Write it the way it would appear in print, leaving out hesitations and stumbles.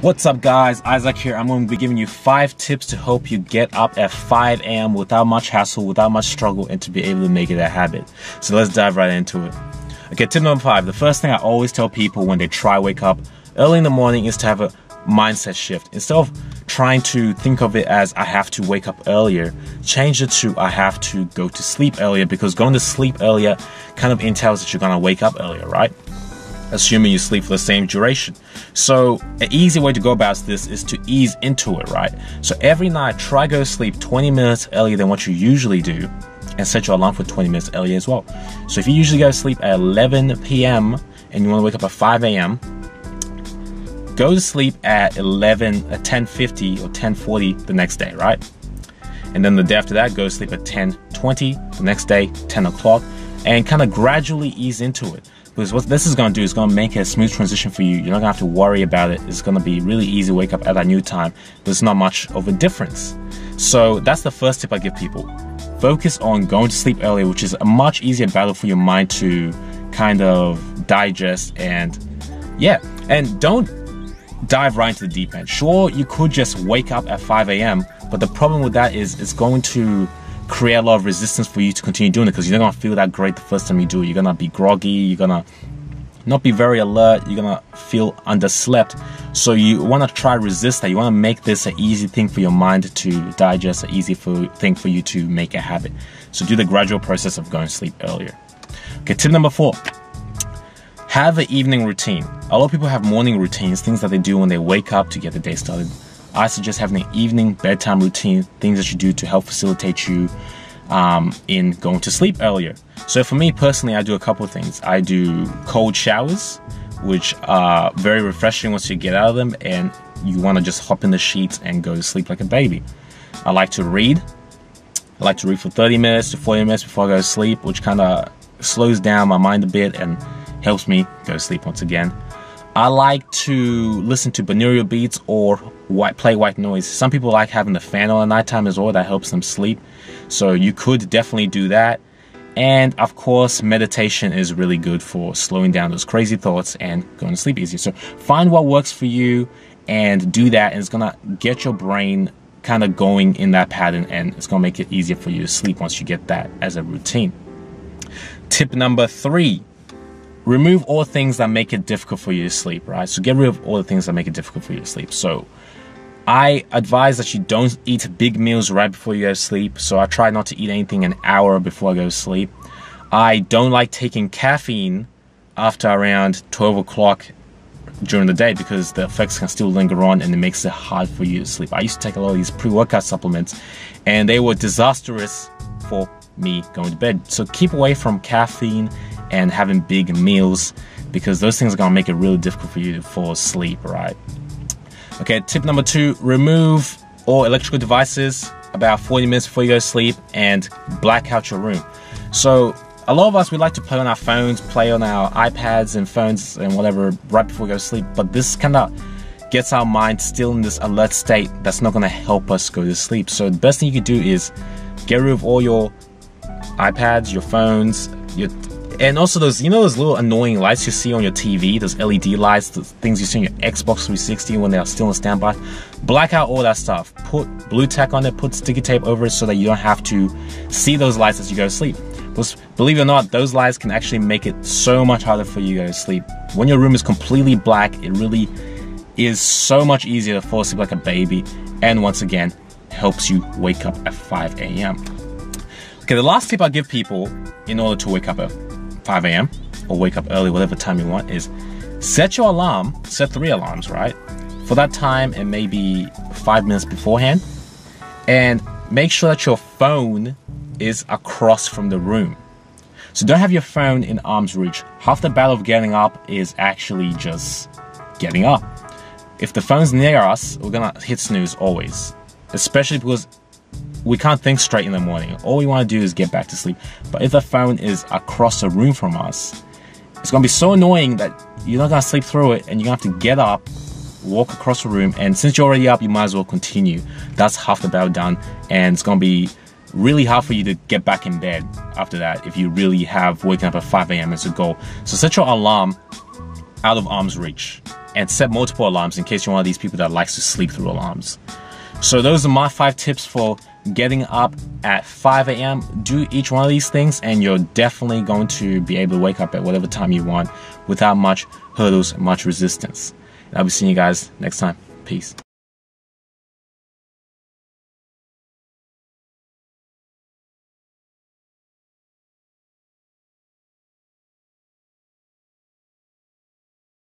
What's up guys, Isaac here. I'm going to be giving you 5 tips to help you get up at 5 a.m. without much hassle, without much struggle, and to be able to make it a habit. So let's dive right into it. Okay, tip number 5. The first thing I always tell people when they try wake up early in the morning is to have a mindset shift. Instead of trying to think of it as I have to wake up earlier, change it to I have to go to sleep earlier, because going to sleep earlier kind of entails that you're going to wake up earlier, right? Assuming you sleep for the same duration. So an easy way to go about this is to ease into it, right? So every night, try go to sleep 20 minutes earlier than what you usually do, and set your alarm for 20 minutes earlier as well. So if you usually go to sleep at 11 p.m. and you want to wake up at 5 a.m., go to sleep at 10:50 or 10:40 the next day, right? And then the day after that, go to sleep at 10:20 the next day, 10 o'clock, and kind of gradually ease into it. Because what this is going to do is going to make it a smooth transition for you. You're not going to have to worry about it. It's going to be really easy to wake up at that new time. There's not much of a difference. So that's the first tip I give people. Focus on going to sleep earlier, which is a much easier battle for your mind to kind of digest. And yeah, and don't dive right into the deep end. Sure, you could just wake up at 5 a.m., but the problem with that is it's going to create a lot of resistance for you to continue doing it, because you're not gonna feel that great the first time you do it. You're gonna be groggy, you're gonna not be very alert, you're gonna feel underslept. So you want to try to resist that. You want to make this an easy thing for your mind to digest, an easy thing for you to make a habit. So do the gradual process of going to sleep earlier. Okay, tip number 4. Have an evening routine. A lot of people have morning routines, things that they do when they wake up to get the day started. I suggest having an evening bedtime routine, things that you do to help facilitate you in going to sleep earlier. So for me personally, I do a couple of things. I do cold showers, which are very refreshing once you get out of them and you want to just hop in the sheets and go to sleep like a baby. I like to read. I like to read for 30 minutes to 40 minutes before I go to sleep, which kind of slows down my mind a bit and helps me go to sleep once again. I like to listen to binaural beats or play white noise. Some people like having the fan on at nighttime as well. That helps them sleep. So you could definitely do that. And of course, meditation is really good for slowing down those crazy thoughts and going to sleep easier. So find what works for you and do that. And it's going to get your brain kind of going in that pattern, and it's going to make it easier for you to sleep once you get that as a routine. Tip number 3. Remove all things that make it difficult for you to sleep, right? So get rid of all the things that make it difficult for you to sleep. So I advise that you don't eat big meals right before you go to sleep. So I try not to eat anything an hour before I go to sleep. I don't like taking caffeine after around 12 o'clock during the day, because the effects can still linger on and it makes it hard for you to sleep. I used to take a lot of these pre-workout supplements and they were disastrous for me going to bed. So keep away from caffeine and having big meals, because those things are going to make it really difficult for you to fall asleep, right? Okay, tip number 2, remove all electrical devices about 40 minutes before you go to sleep and black out your room. So a lot of us, we like to play on our phones, play on our iPads and phones and whatever right before we go to sleep, but this kind of gets our mind still in this alert state that's not going to help us go to sleep. So the best thing you can do is get rid of all your iPads, your phones, and also those, you know, those little annoying lights you see on your TV, those LED lights, the things you see on your Xbox 360 when they are still on standby. Black out all that stuff. Put blue tack on it, put sticky tape over it so that you don't have to see those lights as you go to sleep. Because believe it or not, those lights can actually make it so much harder for you to go to sleep. When your room is completely black, it really is so much easier to fall asleep like a baby, and once again, helps you wake up at 5 a.m. Okay, the last tip I give people in order to wake up at 5 a.m. or wake up early, whatever time you want, is set your alarm, set 3 alarms, right? For that time and maybe 5 minutes beforehand. And make sure that your phone is across from the room. So don't have your phone in arm's reach. Half the battle of getting up is actually just getting up. If the phone's near us, we're gonna hit snooze always. Especially because we can't think straight in the morning. All we want to do is get back to sleep. But if the phone is across the room from us, it's going to be so annoying that you're not going to sleep through it, and you're going to have to get up, walk across the room, and since you're already up, you might as well continue. That's half the battle done, and it's going to be really hard for you to get back in bed after that if you really have waking up at 5 a.m. as a goal. So set your alarm out of arm's reach. and set multiple alarms in case you're one of these people that likes to sleep through alarms. So those are my 5 tips for getting up at 5 a.m. Do each one of these things and you're definitely going to be able to wake up at whatever time you want without much hurdles, much resistance. And I'll be seeing you guys next time. Peace.